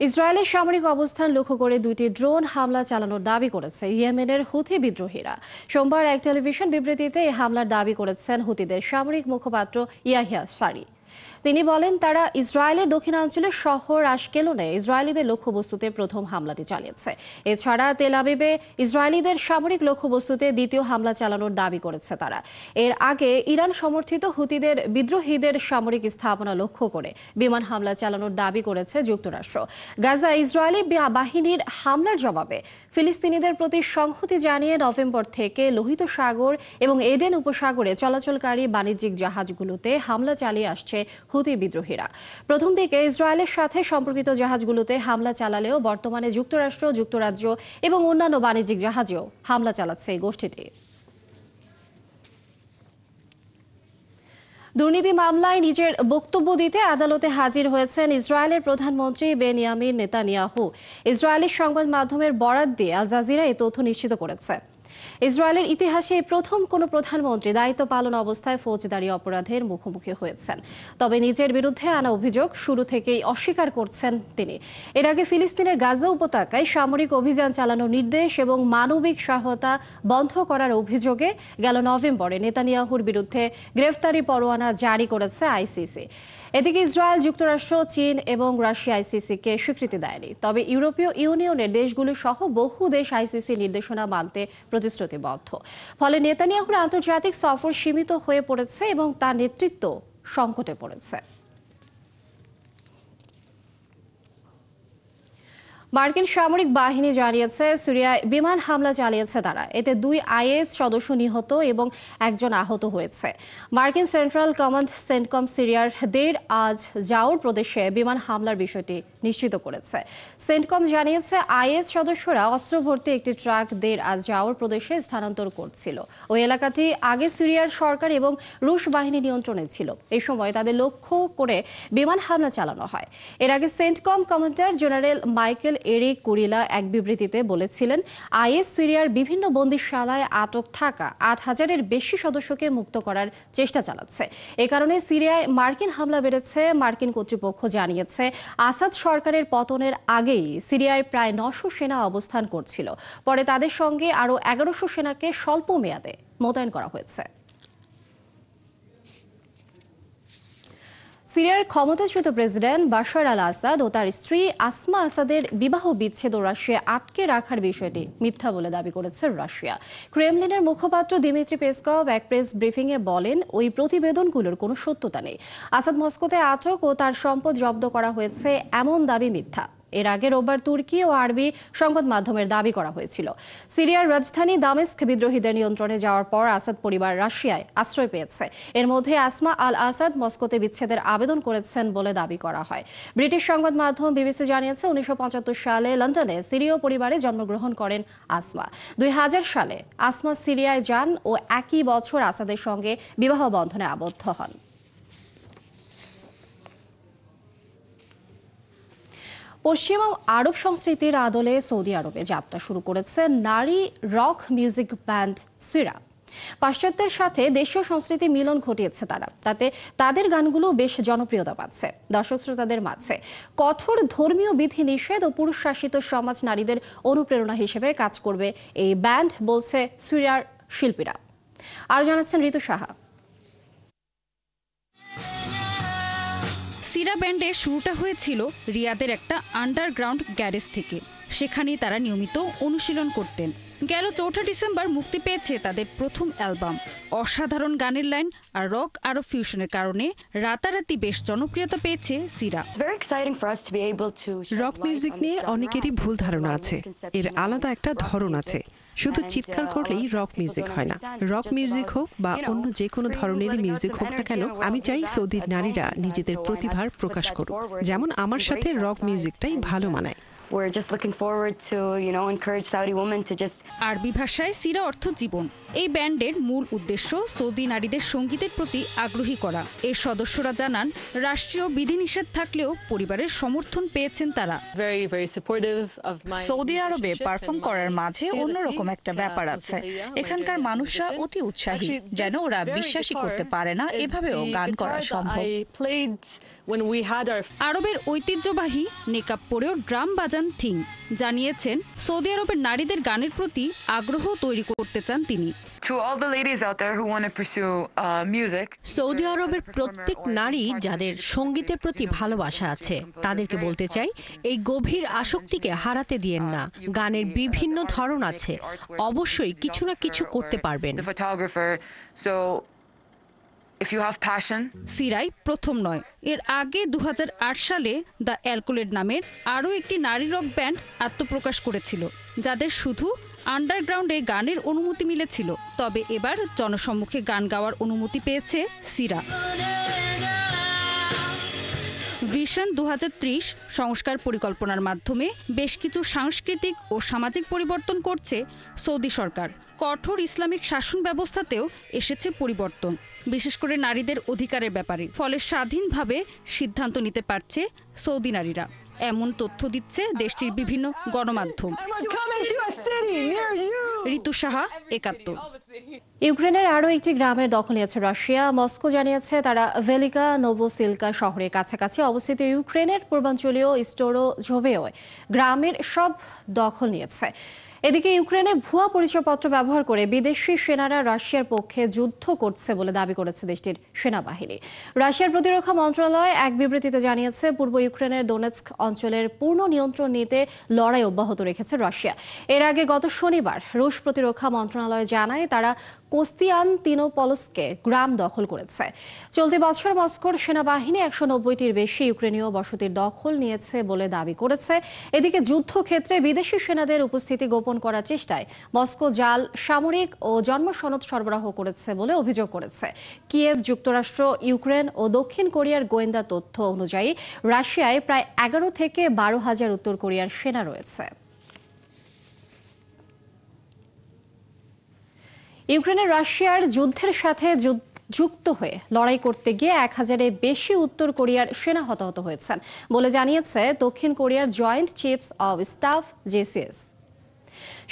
ইসরায়েলের সামরিক অবস্থান লক্ষ্য করে দুইটি ড্রোন হামলা চালানোর দাবি করেছে ইয়েমেনের হুথি বিদ্রোহীরা। সোমবার এক টেলিভিশন বিবৃতিতে এই হামলার দাবি করেছেন হুতিদের সামরিক মুখপাত্র ইয়াহিয়া সারি। তিনি বলেন, তারা ইসরায়েলের দক্ষিণাঞ্চলের শহর আশকেলনে ইসরায়েলিদের লক্ষ্যবস্তুতে প্রথম হামলাটি চালিয়েছে। এছাড়া তেল আবিবে ইসরায়েলিদের সামরিক লক্ষ্যবস্তুতে দ্বিতীয় হামলা চালানোর দাবি করেছে তারা। এর আগে ইরান সমর্থিত হুতিদের বিদ্রোহীদের সামরিক স্থাপনা লক্ষ্য করে বিমান হামলা চালানোর দাবি করেছে যুক্তরাষ্ট্র। গাজা ইসরায়েলি বাহিনীর হামলার জবাবে ফিলিস্তিনিদের প্রতি সংহতি জানিয়ে নভেম্বর থেকে লোহিত সাগর এবং এডেন উপসাগরে চলাচলকারী বাণিজ্যিক জাহাজগুলোতে হামলা চালিয়ে আসছে হুতি বিদ্রোহীরা। প্রথম দিকে ইসরায়েলের সাথে সম্পর্কিত জাহাজগুলোতে হামলা চালালেও বর্তমানে যুক্তরাষ্ট্র, যুক্তরাজ্য এবং অন্যান্য বাণিজ্যিক জাহাজেও হামলা চালাচ্ছে এই গোষ্ঠীটি। দুর্নীতি মামলায় নিজের বক্তব্য দিতে আদালতে হাজির হয়েছেন ইসরায়েলের প্রধানমন্ত্রী বেনিয়ামিন নেতানিয়াহু। ইসরায়েলি সংবাদ মাধ্যমের বরাত দিয়ে আল জাজিরা এই তথ্য নিশ্চিত করেছে। ইসরায়েলের ইতিহাসে প্রথম কোনো প্রধানমন্ত্রী দায়িত্ব পালন অবস্থায় ফৌজদারি অপরাধের মুখোমুখি হয়েছেন। তবে নিজের বিরুদ্ধে আনা অভিযোগ শুরু থেকেই অস্বীকার করছেন তিনি। এর আগে ফিলিস্তিনের গাজা উপত্যকায় সামরিক অভিযান চালানোর নির্দেশ এবং মানবিক সহায়তা বন্ধ করার অভিযোগে গেল নভেম্বরে নেতানিয়াহুর বিরুদ্ধে গ্রেফতারি পরোয়ানা জারি করেছে আইসিসি। এদিকে ইসরায়েল, যুক্তরাষ্ট্র, চীন এবং রাশিয়া আইসিসিকে স্বীকৃতি দেয়নি। তবে ইউরোপীয় ইউনিয়নের দেশগুলো সহ বহু দেশ আইসিসি নির্দেশনা মানতে প্রতিশ্রুতিবদ্ধ। ফলে নেতানিয়াহুর আন্তর্জাতিক সফর সীমিত হয়ে পড়েছে এবং তার নেতৃত্ব সংকটে পড়েছে। মার্কিন সামরিক বাহিনী জানিয়েছে সিরিয়ায় বিমান হামলা চালিয়েছে তারা। এতে 2 আইএস সদস্য নিহত এবং একজন আহত হয়েছে। মার্কিন সেন্ট্রাল কমান্ড সেন্টকম সিরিয়ার দের আজ জাউর প্রদেশে বিমান হামলার বিষয়টি নিশ্চিত করেছে। সেন্টকম জানিয়েছে আইএস সদস্যরা অস্ত্র ভর্তি একটি ট্রাক দের আজ জাউর প্রদেশে স্থানান্তর করছিল। ওই এলাকাটি আগে সিরিয়ার সরকার এবং রুশ বাহিনী নিয়ন্ত্রণে ছিল। এই সময় তাদের লক্ষ্য করে বিমান হামলা চালানো হয়। এর আগে CENTCOM commander general Michael Eric কুরিলা এক বিবৃতিতে বলেছিলেন, আইএস সিরিয়ার বিভিন্ন বন্দিশালায় আটক থাকা 8,000-এর বেশি সদস্যকে মুক্ত করার চেষ্টা চালাচ্ছে। এ কারণে সিরিয়ায় মার্কিন হামলা বেড়েছে। মার্কিন কর্তৃপক্ষ জানিয়েছে, আসাদ সরকারের পতনের আগেই সিরিয়ায় প্রায় 900 সেনা অবস্থান করছিল। পরে তাদের সঙ্গে আরও 1100 সেনাকে স্বল্প মেয়াদে মোতায়েন করা হয়েছে। সিরিয়ার ক্ষমতাচ্যুত প্রেসিডেন্ট বাশার আল আসাদ ও তার স্ত্রী আসমা আসাদের বিবাহ বিচ্ছেদ ও রাশিয়া আটকে রাখার বিষয়টি মিথ্যা বলে দাবি করেছে রাশিয়া। ক্রেমলিনের মুখপাত্র দিমিত্রি পেসকভ এক প্রেস ব্রিফিংয়ে বলেন, ওই প্রতিবেদনগুলোর কোনো সত্যতা নেই। আসাদ মস্কোতে আটক ও তার সম্পদ জব্দ করা হয়েছে এমন দাবি মিথ্যা। এর আগে রোববার তুর্কি ও আরবি সংবাদ মাধ্যমের দাবি করা হয়েছিল। সিরিয়ার রাজধানী দামেস্ক বিদ্রোহীদের নিয়ন্ত্রণে যাওয়ার পর আসাদ পরিবার রাশিয়ায় আশ্রয় পেয়েছে। এর মধ্যে আসমা আল আসাদ মস্কোতে বিচ্ছেদের আবেদন করেছেন বলে দাবি করা হয়। ব্রিটিশ সংবাদ মাধ্যম বিবিসি জানিয়েছে, 1975 সালে লন্ডনে সিরীয় পরিবারে জন্মগ্রহণ করেন আসমা। 2000 সালে আসমা সিরিয়ায় যান ও একই বছর আসাদের সঙ্গে বিবাহ বন্ধনে আবদ্ধ হন। পশ্চিমা আরব সংস্কৃতির আদলে সৌদি আরবে যাত্রা শুরু করেছে নারী রক মিউজিক ব্যান্ড সিরা। পাশ্চাত্যের সাথে দেশীয় সংস্কৃতি মিলন ঘটিয়েছে তারা, তাতে তাদের গানগুলো বেশ জনপ্রিয়তা পাচ্ছে দর্শক শ্রোতাদের মাঝে। কঠোর ধর্মীয় বিধি নিষেধ ও পুরুষ শাসিত সমাজ নারীদের অনুপ্রেরণা হিসেবে কাজ করবে এই ব্যান্ড, বলছে সিরিয়ার শিল্পীরা। আর জানাচ্ছেন ঋতু সাহা। সিরা ব্যান্ডের শুরুটা হয়েছিল রিয়াদের একটা আন্ডারগ্রাউন্ড গ্যারেজ থেকে। সেখানেই তারা নিয়মিত অনুশীলন করতেন। গেল 4 ডিসেম্বর মুক্তি পেয়েছে তাদের প্রথম অ্যালবাম। অসাধারণ গানের লাইন আর রক আরো ফিউশনের কারণে রাতারাতি বেশ জনপ্রিয়তা পেয়েছে সিরা। রক মিউজিক নিয়ে অনেকেরই ভুল ধারণা আছে। এর আলাদা একটা ধরন আছে। শুধু চিৎকার করলেই রক মিউজিক হয় না। রক মিউজিক হোক বা অন্য যে কোনো ধরনেরই মিউজিক হোক না কেন, আমি চাই সৌদির নারীরা নিজেদের প্রতিভার প্রকাশ করুক। যেমন আমার সাথে রক মিউজিকটাই ভালো মানায়। we're just looking forward to, encourage Saudi women to just আরবি ভাষায় সিরা অর্থ জীবন। এই ব্যান্ডের মূল উদ্দেশ্য সৌদি নারীদের সঙ্গীতের প্রতি আগ্রহী করা। এর সদস্যরা জানান, রাষ্ট্রীয় বিধিনিষেধ থাকলেও পরিবারের সমর্থন পেয়েছেন তারা। সৌদি আরবে পারফর্ম করার মাঝে অন্যরকম একটা ব্যাপার আছে। এখানকার মানুষরা অতি উৎসাহী, যেন ওরা বিশ্বাসই করতে পারে না এভাবেও গান করা সম্ভব। আরবের ঐতিহ্যবাহী নেকাব পরেও ড্রাম বাজান থিং জানিয়েছেন, সৌদি আরবের নারীদের গানের প্রতি আগ্রহ তৈরি করতে চান তিনি। সৌদি আরবের প্রত্যেক নারী যাদের সঙ্গীতের প্রতি ভালোবাসা আছে তাদেরকে বলতে চাই, এই গভীর আসক্তিকে হারাতে দিয়েন না। গানের বিভিন্ন ধরন আছে, অবশ্যই কিছু না কিছু করতে পারবেন। সিরাই প্রথম নয়, এর আগে 2008 সালে দ্য অ্যালকোলেড নামের আরও একটি নারী রক ব্যান্ড আত্মপ্রকাশ করেছিল, যাদের শুধু আন্ডারগ্রাউন্ডে গানের অনুমতি মিলেছিল। তবে এবার জনসম্মুখে গান গাওয়ার অনুমতি পেয়েছে সিরা। ভিশন 2030 সংস্কার পরিকল্পনার মাধ্যমে বেশ কিছু সাংস্কৃতিক ও সামাজিক পরিবর্তন করছে সৌদি সরকার। কঠোর ইসলামিক শাসন ব্যবস্থাতেও এসেছে পরিবর্তন, বিশেষ করে নারীদের অধিকারের ব্যাপারে। ফলে স্বাধীনভাবে সিদ্ধান্ত নিতে পারছে সৌদি নারীরা, এমন তথ্য দিচ্ছে দেশটির বিভিন্ন গণমাধ্যম। ঋতু সাহা, 71। ইউক্রেনের আরও একটি গ্রামের দখল নিয়েছে রাশিয়া। মস্কো জানিয়েছে তারা ভেলিকা নোভোসিলকা শহরের কাছাকাছি অবস্থিত ইউক্রেনের পূর্বাঞ্চলীয় স্টোরোজোভেয় গ্রামের সব দখল নিয়েছে। এদিকে ইউক্রেনে ভুয়া পরিচয়পত্র ব্যবহার করে বিদেশি সেনারা রাশিয়ার পক্ষে যুদ্ধ করছে বলে দাবি করেছে দেশটির সেনাবাহিনী। রাশিয়ার প্রতিরক্ষা মন্ত্রণালয় এক বিবৃতিতে জানিয়েছে, পূর্ব ইউক্রেনের দোনেৎস্ক অঞ্চলের পূর্ণ নিয়ন্ত্রণ নিতে লড়াই অব্যাহত রেখেছে রাশিয়া। এর আগে গত শনিবার রুশ প্রতিরক্ষা মন্ত্রণালয় জানায় তারা কোস্তিয়ানতিনোপলসকে গ্রাম দখল করেছে। চলতি বছর মস্কোর সেনাবাহিনী 190টির বেশি ইউক্রেনীয় বসতির দখল নিয়েছে বলে দাবি করেছে। এদিকে যুদ্ধক্ষেত্রে বিদেশি সেনাদের উপস্থিতি গোপন করার চেষ্টায় মস্কো জাল সামরিক ও জন্ম সনদ সরবরাহ করেছে বলে অভিযোগ করেছে। কিয়েভ, যুক্তরাষ্ট্র, ইউক্রেন ও দক্ষিণ কোরিয়ার গোয়েন্দা তথ্য অনুযায়ী রাশিয়ায় প্রায় 11 থেকে 12 হাজার উত্তর কোরিয়ার সেনা রয়েছে। ইউক্রেনের রাশিয়ার যুদ্ধের সাথে যুক্ত হয়ে লড়াই করতে গিয়ে 1000-এর বেশি উত্তর কোরিয়ার সেনা হতাহত হয়েছেন বলে জানিয়েছে দক্ষিণ কোরিয়ার জয়েন্ট চিফস অব স্টাফ জেসিএস।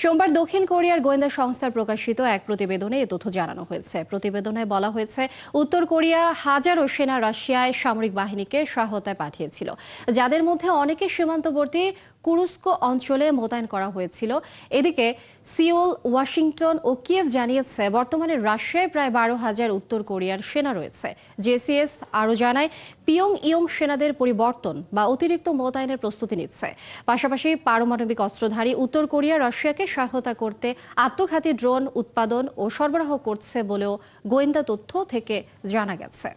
সোমবার দক্ষিণ কোরিয়ার গোয়েন্দা সংস্থার প্রকাশিত এক প্রতিবেদনে এ তথ্য জানানো হয়েছে। প্রতিবেদনে বলা হয়েছে, উত্তর কোরিয়া হাজারো সেনা রাশিয়ায় সামরিক বাহিনীকে সহায়তায় পাঠিয়েছিল, যাদের মধ্যে অনেকে সীমান্তবর্তী কুরস্ক অঞ্চলে মোতায়েন করা হয়েছিল। এদিকে সিওল, ওয়াশিংটন ও কিয়েভ জানিয়েছে বর্তমানে রাশিয়ায় প্রায় 12,000 উত্তর কোরিয়ার সেনা রয়েছে। জেসিএস আরও জানায়, পিয়ং ইয়ং সেনাদের পরিবর্তন বা অতিরিক্ত মোতায়েনের প্রস্তুতি নিচ্ছে। পাশাপাশি পারমাণবিক অস্ত্রধারী উত্তর কোরিয়া রাশিয়াকে সহায়তা করতে আত্মঘাতী ড্রোন উৎপাদন ও সরবরাহ করছে বলেও গোয়েন্দা তথ্য থেকে জানা গেছে।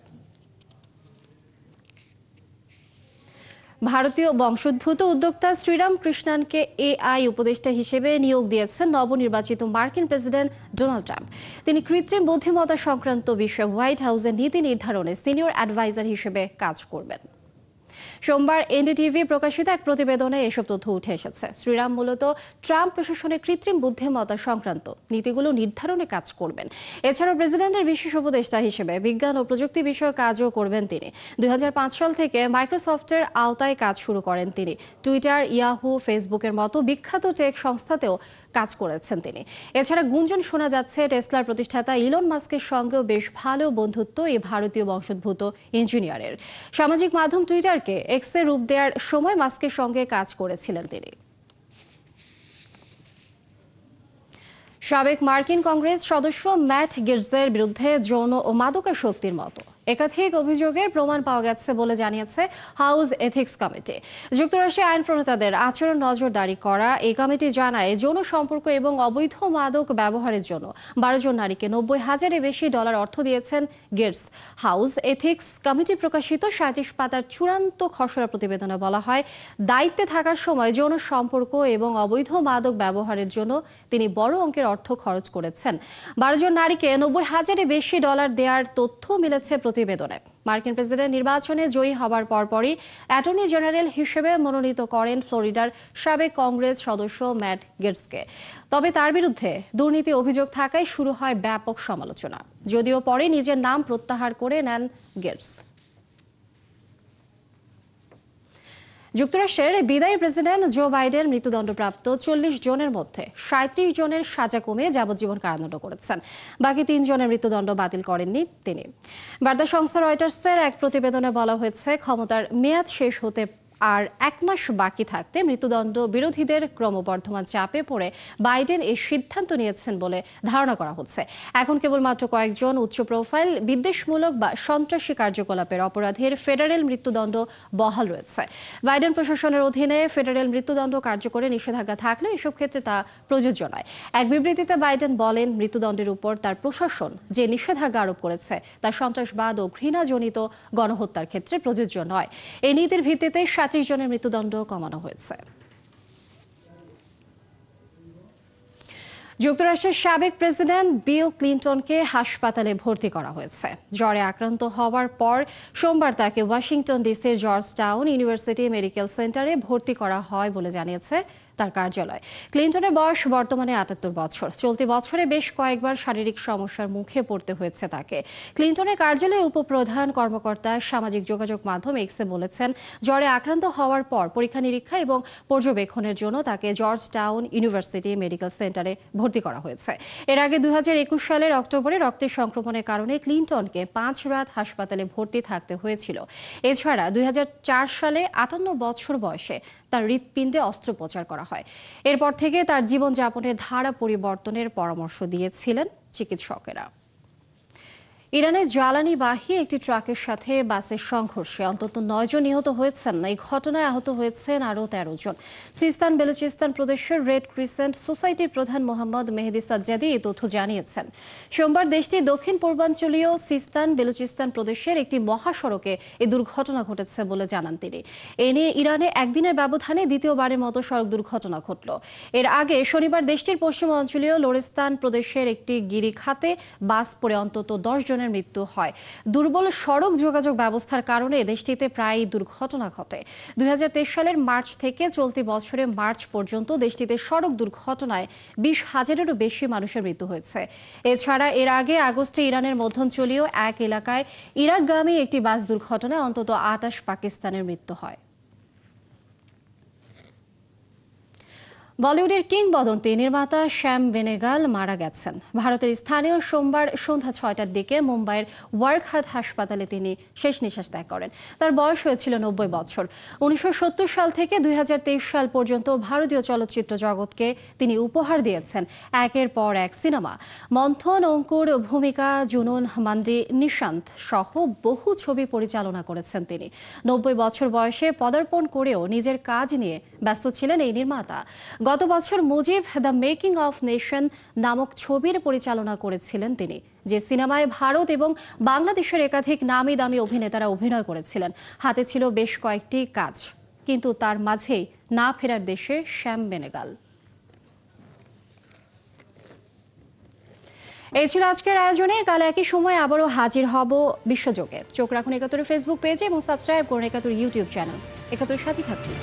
ভারতীয় বংশোদ্ভূত উদ্যোক্তা শ্রীরাম কৃষ্ণানকে এআই উপদেষ্টা হিসেবে নিয়োগ দিয়েছেন নবনির্বাচিত মার্কিন প্রেসিডেন্ট ডোনাল্ড ট্রাম্প। তিনি কৃত্রিম বুদ্ধিমত্তা সংক্রান্ত বিষয়ে হোয়াইট হাউসের নীতি নির্ধারণে সিনিয়র অ্যাডভাইজার হিসেবে কাজ করবেন। সোমবার এনডিটিভি প্রকাশিত এক প্রতিবেদনে এসব তথ্য উঠে এসেছে। শ্রীরাম মূলত ট্রাম্প প্রশাসনের কৃত্রিম বুদ্ধিমত্তা সংক্রান্ত নীতিগুলো নির্ধারণে কাজ করবেন। এছাড়াও প্রেসিডেন্টের বিশেষ উপদেষ্টা হিসেবে বিজ্ঞান ও প্রযুক্তি বিষয়ক কাজও করবেন তিনি। 2005 সাল থেকে মাইক্রোসফটের আওতায় কাজ শুরু করেন তিনি। টুইটার, ইয়াহু, ফেসবুকের মতো বিখ্যাত টেক সংস্থাতেও কাজ করেছেন তিনি। এছাড়া গুঞ্জন শোনা যাচ্ছে টেসলার প্রতিষ্ঠাতা ইলন মাস্কের সঙ্গেও বেশ ভালো বন্ধুত্ব এই ভারতীয় বংশোদ্ভূত ইঞ্জিনিয়ারের। সামাজিক মাধ্যম টুইটারকে এক্সে রূপ দেওয়ার সময় মাস্কের সঙ্গে কাজ করেছিলেন তিনি। সাবেক মার্কিন কংগ্রেস সদস্য ম্যাট গেটসের বিরুদ্ধে যৌন ও মাদকাসক্তির মতো একাধিক অভিযোগের প্রমাণ পাওয়া গেছে বলে জানিয়েছে হাউস এথিক্স কমিটি। যুক্তরাষ্ট্রের আইন প্রণেতাদের আচরণ নজরদারি করা এই কমিটি জানায়, যৌন সম্পর্ক এবং অবৈধ মাদক ব্যবহারের জন্য 12 জন নারীকে $90,000-এর বেশি অর্থ দিয়েছেন গেটস। হাউস এথিক্স কমিটি প্রকাশিত 37 পাতার চূড়ান্ত খসড়া প্রতিবেদনে বলা হয়, দায়িত্বে থাকার সময় যৌন সম্পর্ক এবং অবৈধ মাদক ব্যবহারের জন্য তিনি বড় অঙ্কের অর্থ খরচ করেছেন। 12 জন নারীকে $90,000-এর বেশি দেওয়ার তথ্য মিলেছে প্রতিবেদনে। মার্কিন প্রেসিডেন্ট নির্বাচনে জয়ী হবার পরপরই অ্যাটর্নি জেনারেল হিসেবে মনোনীত করেন ফ্লোরিডার সাবেক কংগ্রেস সদস্য ম্যাট গেটসকে। তবে তার বিরুদ্ধে দুর্নীতি অভিযোগ থাকায় শুরু হয় ব্যাপক সমালোচনা, যদিও পরে নিজের নাম প্রত্যাহার করে নেন গেটস। যুক্তরাষ্ট্রের বিদায়ী প্রেসিডেন্ট জো বাইডেন মৃত্যুদণ্ডপ্রাপ্ত 40 জনের মধ্যে 37 জনের সাজা কমিয়ে যাবজ্জীবন কারাদণ্ড করেছেন। বাকি 3 জনের মৃত্যুদণ্ড বাতিল করেননি তিনি। বার্তা সংস্থা রয়টার্সের এক প্রতিবেদনে বলা হয়েছে, ক্ষমতার মেয়াদ শেষ হতে আর 1 মাস বাকি থাকতে মৃত্যুদণ্ড বিরোধীদের ক্রমবর্ধমান চাপে পড়ে বাইডেন এই সিদ্ধান্ত নিয়েছেন বলে ধারণা করা হচ্ছে। এখন কেবলমাত্র কয়েকজন উচ্চ প্রোফাইল বিদ্বেষমূলক বা সন্ত্রাসী কার্যকলাপের অপরাধীর ফেডারেল মৃত্যুদণ্ড বহাল রয়েছে। বাইডেন প্রশাসনের অধীনে ফেডারেল মৃত্যুদণ্ড কার্যকরে নিষেধাজ্ঞা থাকলেও এসব ক্ষেত্রে তা প্রযোজ্য নয়। এক বিবৃতিতে বাইডেন বলেন, মৃত্যুদণ্ডের উপর তার প্রশাসন যে নিষেধাজ্ঞা আরোপ করেছে তা সন্ত্রাসবাদ ও ঘৃণাজনিত গণহত্যার ক্ষেত্রে প্রযোজ্য নয়। এই নীতির ভিত্তিতে 37 জনের মৃত্যুদণ্ড কমানো হয়েছে। যুক্তরাষ্ট্রের সাবেক প্রেসিডেন্ট বিল ক্লিন্টনকে হাসপাতালে ভর্তি করা হয়েছে। জ্বরে আক্রান্ত হওয়ার পর সোমবার তাকে ওয়াশিংটন ডিসির জর্জ টাউন ইউনিভার্সিটি মেডিকেল সেন্টারে ভর্তি করা হয় বলে জানিয়েছে তার কার্যালয়। ক্লিন্টনের বয়স বর্তমানে 78 বছর। চলতি বছরে বেশ কয়েকবার শারীরিক সমস্যার মুখে পড়তে হয়েছে তাকে। ক্লিন্টনের কার্যালয়ে উপপ্রধান কর্মকর্তা সামাজিক যোগাযোগ মাধ্যম এক্সে বলেছেন, জ্বরে আক্রান্ত হওয়ার পর পরীক্ষা নিরীক্ষা এবং পর্যবেক্ষণের জন্য তাকে জর্জ টাউন ইউনিভার্সিটি মেডিকেল সেন্টারে ভর্তি করা হয়েছে। এর আগে 2021 সালের অক্টোবরে রক্তের সংক্রমণের কারণে ক্লিন্টনকে 5 রাত হাসপাতালে ভর্তি থাকতে হয়েছিল। এছাড়া 2004 সালে 58 বছর বয়সে তার হৃৎপিণ্ডে অস্ত্রোপচার করা হয়। এরপর থেকে তার জীবনযাপনের ধারা পরিবর্তনের পরামর্শ দিয়েছিলেন চিকিৎসকেরা। ইরানের জ্বালানিবাহী একটি ট্রাকের সাথে বাসের সংঘর্ষে অন্তত 9 জন নিহত হয়েছেন। এই ঘটনায় আহত হয়েছেন আরও 13 জন। সিস্তান বেলুচিস্তান প্রদেশের রেড ক্রিসেন্ট সোসাইটির প্রধান মোহাম্মদ মেহেদি সাজ্জাদি এই তথ্য জানিয়েছেন। সোমবার দেশটির দক্ষিণ পূর্বাঞ্চলীয় সিস্তান বেলুচিস্তান প্রদেশের একটি মহাসড়কে এই দুর্ঘটনা ঘটেছে বলে জানান তিনি। এ নিয়ে ইরানে একদিনের ব্যবধানে দ্বিতীয়বারের মতো সড়ক দুর্ঘটনা ঘটল। এর আগে শনিবার দেশটির পশ্চিমাঞ্চলীয় লোরেস্তান প্রদেশের একটি গিরিখাতে বাস পড়ে অন্তত 10 জনের মৃত্যু হয়। দুর্বল সড়ক যোগাযোগ ব্যবস্থার কারণে দেশটিতে প্রায় দুর্ঘটনা ঘটে। 2023 সালের মার্চ থেকে চলতি বছরের মার্চ পর্যন্ত দেশটিতে সড়ক দুর্ঘটনায় 20,000-এরও বেশি মানুষের মৃত্যু হয়েছে। এছাড়া এর আগে আগস্টে ইরানের মধ্যাঞ্চলীয় এক এলাকায় ইরাকগামী একটি বাস দুর্ঘটনায় অন্তত 28 পাকিস্তানের মৃত্যু হয়। বলিউডের কিংবদন্তি নির্মাতা শ্যাম বেনেগাল মারা গেছেন। ভারতের স্থানীয় সোমবার সন্ধ্যা 6টার দিকে মুম্বাইয়ের ওয়ার্কহাট হাসপাতালে তিনি শেষ নিঃশ্বাস ত্যাগ করেন। তার বয়স হয়েছিল 90 বছর। 1970 সাল থেকে 2023 সাল পর্যন্ত ভারতীয় চলচ্চিত্র জগৎকে তিনি উপহার দিয়েছেন একের পর এক সিনেমা। মন্থন, অঙ্কুর, ভূমিকা, জুনুন, মান্ডি, নিশান্ত সহ বহু ছবি পরিচালনা করেছেন তিনি। 90 বছর বয়সে পদার্পণ করেও নিজের কাজ নিয়ে ব্যস্ত ছিলেন এই নির্মাতা। গত বছর Mujib the making of nation নামক ছবির পরিচালনা করেছিলেন তিনি, যে সিনেমায় ভারত এবং বাংলাদেশের একাধিক নামি দামি অভিনেতারা অভিনয় করেছিলেন। হাতে ছিল বেশ কয়েকটি কাজ, কিন্তু তার মাঝেই না ফেরার দেশে শ্যাম বেনেগাল। এই ছিল আজকের আয়োজনে। কাল একই সময় আবারও হাজির হব বিশ্বযোগে। চোখ রাখুন 71 ফেসবুক পেজে এবং সাবস্ক্রাইব করুন 71 ইউটিউব চ্যানেল। 71 সাথে থাকুন।